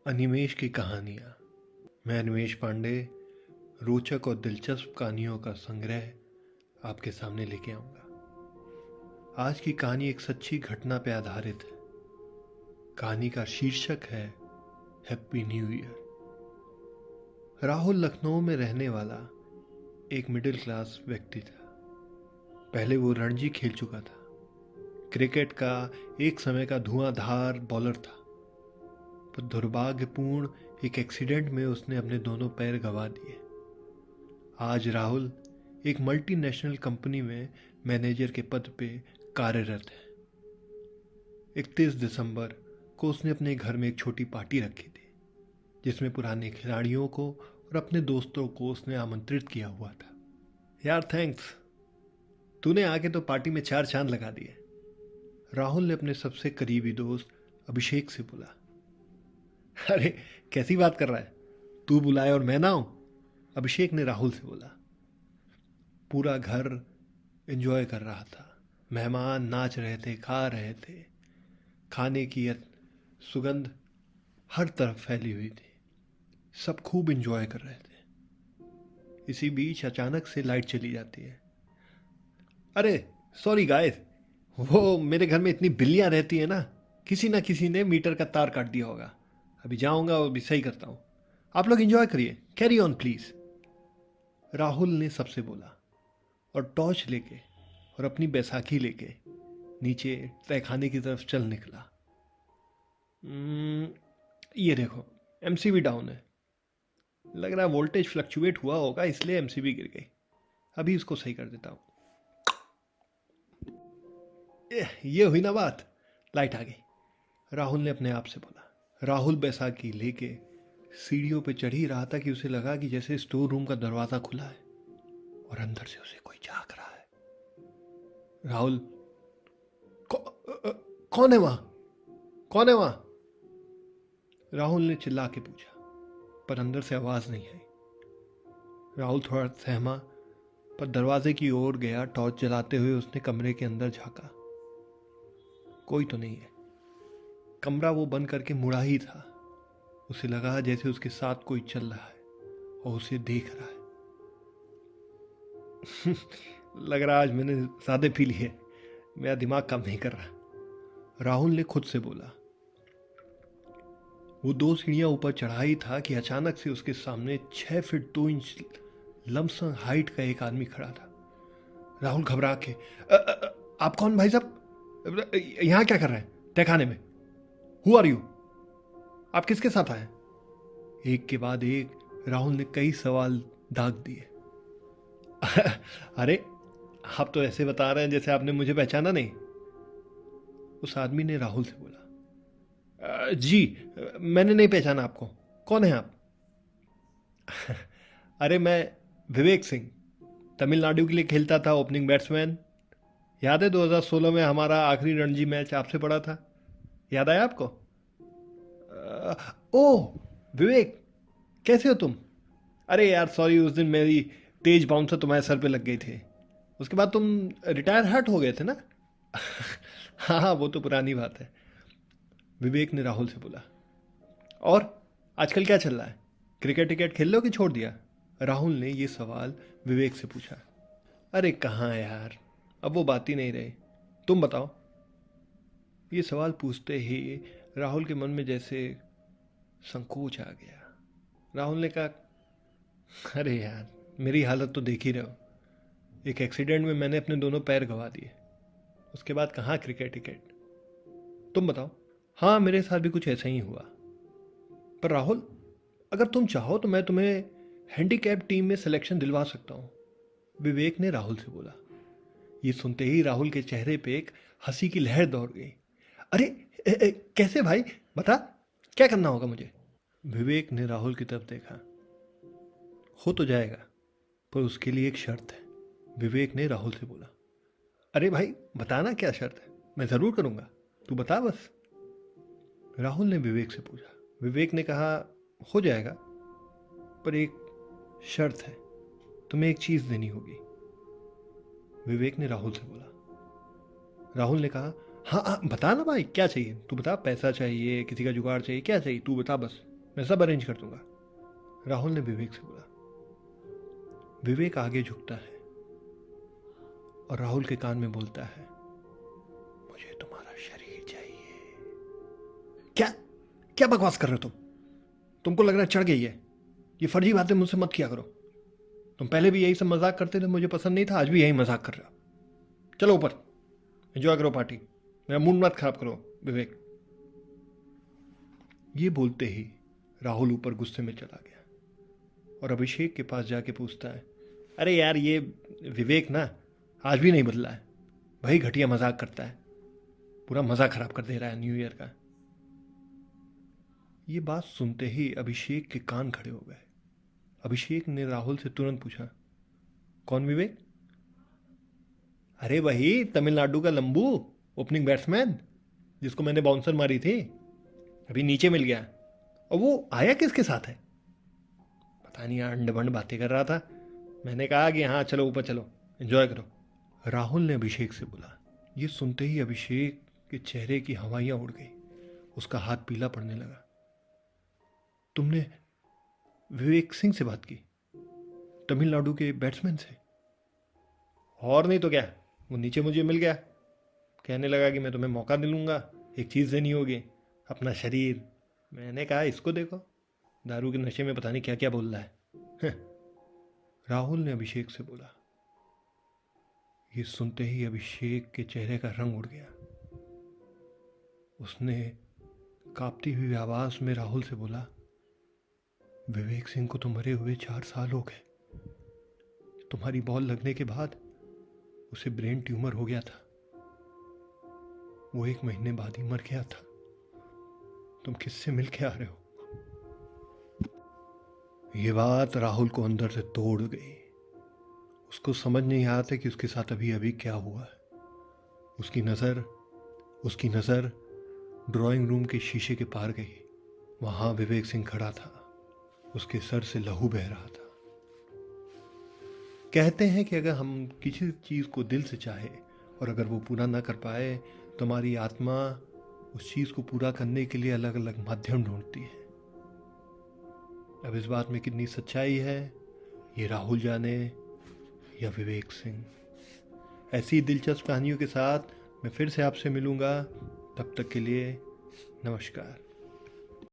अनिमेश की कहानियाँ। मैं अनिमेश पांडे रोचक और दिलचस्प कहानियों का संग्रह आपके सामने लेके आऊँगा। आज की कहानी एक सच्ची घटना पर आधारित है। कहानी का शीर्षक है happy new year. Rahul Lucknow में रहने वाला एक मिडिल क्लास व्यक्ति था। पहले वो रणजी खेल चुका था। क्रिकेट का एक समय का धुआंधार बॉलर था, पर दुर्भाग्यपूर्ण एक एक्सीडेंट में उसने अपने दोनों पैर गंवा दिए। आज राहुल एक मल्टीनेशनल कंपनी में मैनेजर के पद पे कार्यरत है। 31 दिसंबर को उसने अपने घर में एक छोटी पार्टी रखी थी, जिसमें पुराने खिलाड़ियों को और अपने दोस्तों को उसने आमंत्रित किया हुआ था। यार थैंक्स, तूने आके तो पार्टी में 4 चांद लगा दिए। राहुल ने अपने सबसे करीबी दोस्त अभिषेक से बोला। अरे कैसी बात कर रहा है, तू बुलाए और मैं ना आऊं? अभिषेक ने राहुल से बोला। पूरा घर एंजॉय कर रहा था। मेहमान नाच रहे थे, खा रहे थे। खाने की सुगंध हर तरफ फैली हुई थी। सब खूब एंजॉय कर रहे थे। इसी बीच अचानक से लाइट चली जाती है। अरे सॉरी गाइस, वो मेरे घर में इतनी बिल्लियां रहती है ना किसी ने मीटर का तार काट दिया होगा। अभी जाऊंगा और भी सही करता हूं। आप लोग एंजॉय करिए, कैरी ऑन प्लीज। राहुल ने सबसे बोला और टॉर्च लेके और अपनी बैसाखी लेके नीचे तहखाने की तरफ चल निकला। ये देखो, एमसीबी डाउन है। लग रहा है वोल्टेज फ्लक्चुएट हुआ होगा, इसलिए एमसीबी गिर गई। अभी इसको सही कर देता हूं। ये हुई ना बात, लाइट आ गई। राहुल ने अपने आप से बोला। राहुल बैसाखी लेके सीढ़ियों पे चढ़ ही रहा था कि उसे लगा कि जैसे स्टोर रूम का दरवाजा खुला है और अंदर से उसे कोई झांक रहा है। राहुल, कौन है वहां? कौन है वहां? राहुल ने चिल्ला के पूछा, पर अंदर से आवाज नहीं आई। राहुल थोड़ा सहमा, पर दरवाजे की ओर गया। टॉर्च जलाते हुए उसने कमरे के अंदर झांका। कोई तो नहीं है। कमरा वो बंद करके मुड़ा ही था। उसे लगा जैसे उसके साथ कोई चल रहा है और उसे देख रहा है। लग रहा आज मैंने ज्यादा पी ली है, मेरा दिमाग काम नहीं कर रहा, राहुल ने खुद से बोला। वो 2 सीढ़ियां ऊपर चढ़ा ही था कि अचानक से उसके सामने 6 फीट 2 इंच लमसम हाइट का एक आदमी खड़ा था। राहुल घबरा के, आप कौन भाई साहब? यहां क्या कर रहे हैं तहखाने में? Who are you? आप किसके साथ आए? एक के बाद एक राहुल ने कई सवाल दाग दिए। अरे आप तो ऐसे बता रहे हैं जैसे आपने मुझे पहचाना नहीं। उस आदमी ने राहुल से बोला। जी मैंने नहीं पहचाना आपको, कौन है आप? अरे मैं विवेक सिंह, तमिलनाडु के लिए खेलता था, ओपनिंग बैट्समैन। याद है 2016 में हमारा आखिरी रणजी मैच आपसे पड़ा था, याद आया आपको? ओह विवेक, कैसे हो तुम? अरे यार सॉरी, उस दिन मेरी तेज बाउंसर तुम्हारे सर पे लग गई थी। उसके बाद तुम रिटायर हर्ट हो गए थे ना? हाँ हाँ, वो तो पुरानी बात है, विवेक ने राहुल से बोला। और आजकल क्या चल रहा है? क्रिकेट टिकेट खेल लो कि छोड़ दिया? राहुल ने ये सवाल विवेक से पूछा। अरे कहाँ यार, अब वो बात ही नहीं रही, तुम बताओ। ये सवाल पूछते ही राहुल के मन में जैसे संकोच आ गया। राहुल ने कहा, अरे यार मेरी हालत तो देख ही रहे हो। एक एक्सीडेंट में मैंने अपने दोनों पैर गंवा दिए, उसके बाद कहाँ क्रिकेट टिकेट? तुम बताओ। हाँ मेरे साथ भी कुछ ऐसा ही हुआ। पर राहुल, अगर तुम चाहो तो मैं तुम्हें हैंडीकैप टीम में सिलेक्शन दिलवा सकता हूँ, विवेक ने राहुल से बोला। ये सुनते ही राहुल के चेहरे पे एक हंसी की लहर दौड़ गई। अरे कैसे भाई, बता, क्या करना होगा मुझे? विवेक ने राहुल की तरफ देखा। हो तो जाएगा, पर उसके लिए एक शर्त है, विवेक ने राहुल से बोला। अरे भाई बताना क्या शर्त है, मैं जरूर करूंगा, तू बता बस, राहुल ने विवेक से पूछा। विवेक ने कहा, हो जाएगा, पर एक शर्त है, तुम्हें एक चीज देनी होगी, विवेक ने राहुल से बोला। राहुल ने कहा, हाँ हाँ बता ना भाई, क्या चाहिए तू बता। पैसा चाहिए, किसी का जुगाड़ चाहिए, क्या चाहिए तू बता बस। मैं सब अरेंज कर दूंगा, राहुल ने विवेक से बोला। विवेक आगे झुकता है और राहुल के कान में बोलता है, मुझे तुम्हारा शरीर चाहिए। क्या क्या बकवास कर रहे हो तुमको लग रहा है चढ़ गई है? ये फर्जी बातें मुझसे मत किया करो। तुम पहले भी यही सब मजाक करते थे, मुझे पसंद नहीं था, आज भी यही मजाक कर रहे हो। चलो ऊपर, एंजॉय करो पार्टी, मेरा मूड मत खराब करो विवेक। ये बोलते ही राहुल ऊपर गुस्से में चला गया और अभिषेक के पास जाके पूछता है, अरे यार ये विवेक ना आज भी नहीं बदला है, वही घटिया मजाक करता है, पूरा मजा खराब कर दे रहा है न्यू ईयर का। ये बात सुनते ही अभिषेक के कान खड़े हो गए। अभिषेक ने राहुल से तुरंत पूछा, कौन विवेक? अरे वही तमिलनाडु का लंबू, ओपनिंग बैट्समैन, जिसको मैंने बाउंसर मारी थी, अभी नीचे मिल गया। और वो आया किसके साथ है? पता नहीं, अंड बंड बातें कर रहा था। मैंने कहा कि हाँ चलो ऊपर चलो, एंजॉय करो, राहुल ने अभिषेक से बोला। ये सुनते ही अभिषेक के चेहरे की हवाइयां उड़ गई, उसका हाथ पीला पड़ने लगा। तुमने विवेक सिंह से बात की, तमिलनाडु के बैट्समैन से? और नहीं तो क्या, वो नीचे मुझे मिल गया, कहने लगा कि मैं तुम्हें मौका दिलूंगा, एक चीज़ देनी होगी, अपना शरीर। मैंने कहा इसको देखो, दारू के नशे में पता नहीं क्या क्या बोल रहा है। राहुल ने अभिषेक से बोला। ये सुनते ही अभिषेक के चेहरे का रंग उड़ गया। उसने कांपती हुई आवाज में राहुल से बोला, विवेक सिंह को तो मरे हुए 4 साल हो गए। तुम्हारी बॉल लगने के बाद उसे ब्रेन ट्यूमर हो गया था, वो 1 महीने बाद ही मर गया था। तुम किससे मिल के आ रहे हो? ये बात राहुल को अंदर से तोड़ गई। उसको समझ नहीं आ था कि उसके साथ अभी अभी क्या हुआ है। उसकी नज़र ड्राइंग रूम के शीशे के पार गई। वहां विवेक सिंह खड़ा था, उसके सर से लहू बह रहा था। कहते हैं कि अगर हम किसी चीज़ को दिल से चाहे और अगर वो पूरा ना कर पाए तो हमारी आत्मा उस चीज़ को पूरा करने के लिए अलग अलग माध्यम ढूंढती है। अब इस बात में कितनी सच्चाई है ये राहुल जाने या विवेक सिंह। ऐसी दिलचस्प कहानियों के साथ मैं फिर से आपसे मिलूंगा। तब तक के लिए नमस्कार।